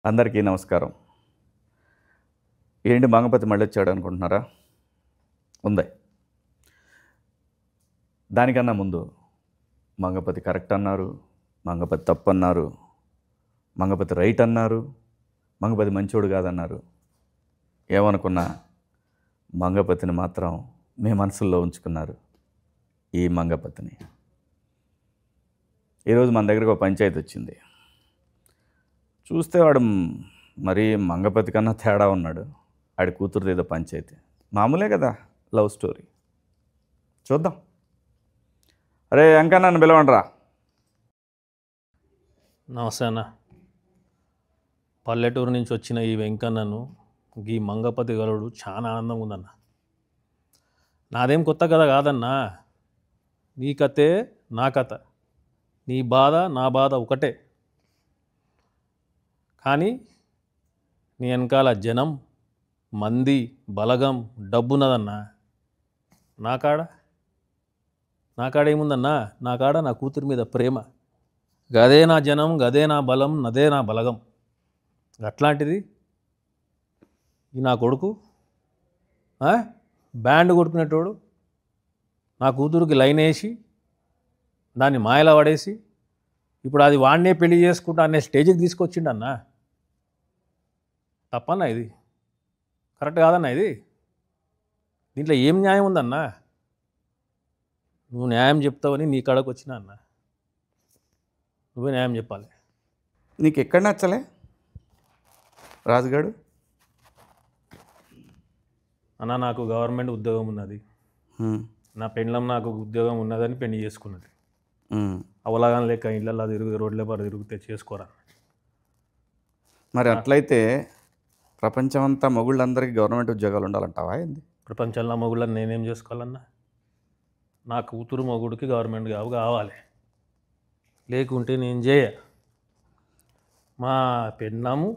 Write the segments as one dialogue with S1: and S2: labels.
S1: అందరికీ నమస్కారం. ఏంటి మంగపతి మళ్ళీ వచ్చాడు అనుకుంటున్నారా? ఉంది. దానికన్నా ముందు మంగపతి కరెక్ట్ అన్నారు, మంగపతి తప్పు అన్నారు, మంగపతి రైట్ అన్నారు, మంగపతి మంచోడు కాదన్నారు. ఏమనుకున్నా మంగపతిని మాత్రం మీ మనసుల్లో ఉంచుకున్నారు. ఈ మంగపతిని ఈరోజు మన దగ్గరకు ఒక పంచాయతీ వచ్చింది. చూస్తే వాడు మరీ మంగపతి కన్నా తేడా ఉన్నాడు. ఆడి కూతురుది ఏదో పంచాయతీ. మామూలే కదా, లవ్ స్టోరీ. చూద్దాం. అరే అంకా, నన్ను పిలవండిరా.
S2: నమస్తే అన్న. పల్లెటూరు నుంచి వచ్చిన ఈ వెంకన్నను ఈ మంగపతి గలుడు చాలా ఆనందంగా ఉందన్న. నాదేం కొత్త కథ కాదన్నా. నీ కథే నా కథ, నీ బాధ నా బాధ ఒకటే. కానీ నీ వెనకాల జనం, మంది, బలగం, డబ్బున్నదన్నా. నా కాడ ఏముందన్నా? నా కాడ నా కూతురి మీద ప్రేమ. గదే నా జనం, గదే నా బలం, నదే నా బలగం. అట్లాంటిది ఈ నా కొడుకు బ్యాండ్ కొట్టుకునేటోడు నా కూతురికి లైన్ వేసి దాన్ని మాయలా పడేసి ఇప్పుడు అది వాడినే పెళ్లి చేసుకుంటా అనే స్టేజ్కి తీసుకొచ్చిండన్నా. తప్పన్నా ఇది? కరెక్ట్ కాదన్నా ఇది? దీంట్లో ఏం న్యాయం ఉందన్నా? నువ్వు న్యాయం చెప్తావని నీ కాడకు వచ్చినా అన్న. నువ్వే న్యాయం చెప్పాలి.
S1: నీకు ఎక్కడ నచ్చలే రాజుగాడు?
S2: అన్న, నాకు గవర్నమెంట్ ఉద్యోగం ఉన్నది. నా పెండ్లం నాకు ఉద్యోగం ఉన్నదని పెళ్లి చేసుకున్నది. అవలాగం లేక ఇళ్ళల్లో తిరుగు, రోడ్ల పాటు తిరిగితే చేసుకోరా.
S1: మరి అట్లయితే ప్రపంచమంతా మొగుళ్ళందరికీ గవర్నమెంట్ ఉద్యోగాలు ఉండాలంటావా ఏంది?
S2: ప్రపంచంలో మొగుళ్ళని నేనేం చేసుకోవాలన్నా? నా కూతురు మొగుడికి గవర్నమెంట్ జాబ్ కావాలి, లేకుంటే నేను చేయ. మా పెళ్ళాము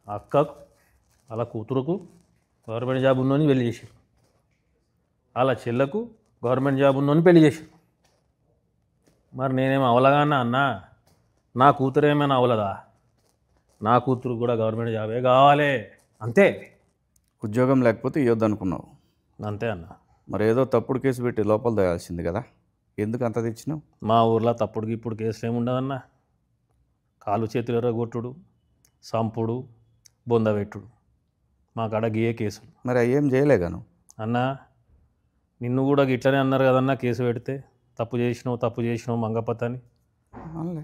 S2: అక్కకు వాళ్ళ కూతురుకు గవర్నమెంట్ జాబ్ ఉన్నోని పెళ్లి చేశారు, వాళ్ళ చెల్లకు గవర్నమెంట్ జాబ్ ఉన్నోని పెళ్లి చేశారు. మరి నేనేమో అవలగానా అన్నా? నా కూతురు ఏమైనా అవలదా? నా కూతురు కూడా గవర్నమెంట్ జాబే కావాలి, అంతే.
S1: ఉద్యోగం లేకపోతే ఇవ్వద్దు అనుకున్నావు,
S2: అంతే అన్న.
S1: మరి ఏదో తప్పుడు కేసు పెట్టి లోపల దోయాల్సింది కదా, ఎందుకు అంత తెచ్చినావు?
S2: మా ఊర్లో తప్పుడుకి ఇప్పుడు కేసులు ఏమి ఉండదన్నా. కాలు చేతులు ఎర్రగొట్టుడు, సంపుడు, బొందబెట్టుడు, మా కాడ గియే కేసులు.
S1: మరి అవి ఏం చేయలేగాను
S2: అన్నా. నిన్ను కూడా ఇట్లనే అన్నారు కదన్నా, కేసు పెడితే తప్పు చేసినావు మంగపతి అని.
S1: అవునులే.